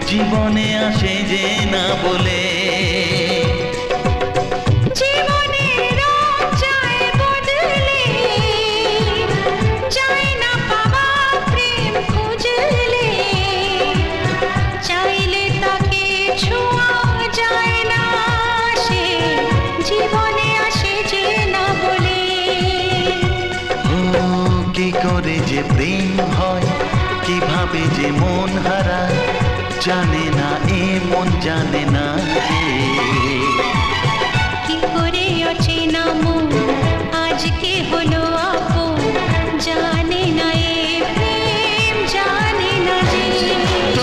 জীবনে আসে যে না বলে। জীবনের রং যায় বদলে, যায় না পাওয়া প্রেম খুঁজলে, চাইলে তাকে ছোঁয়া যায় না, সে জীবনে আসে যে না বলে। ও কি করে যে প্রেম হয়, কিভাবে যে মন হারায়, জানে না এ মন জানে না।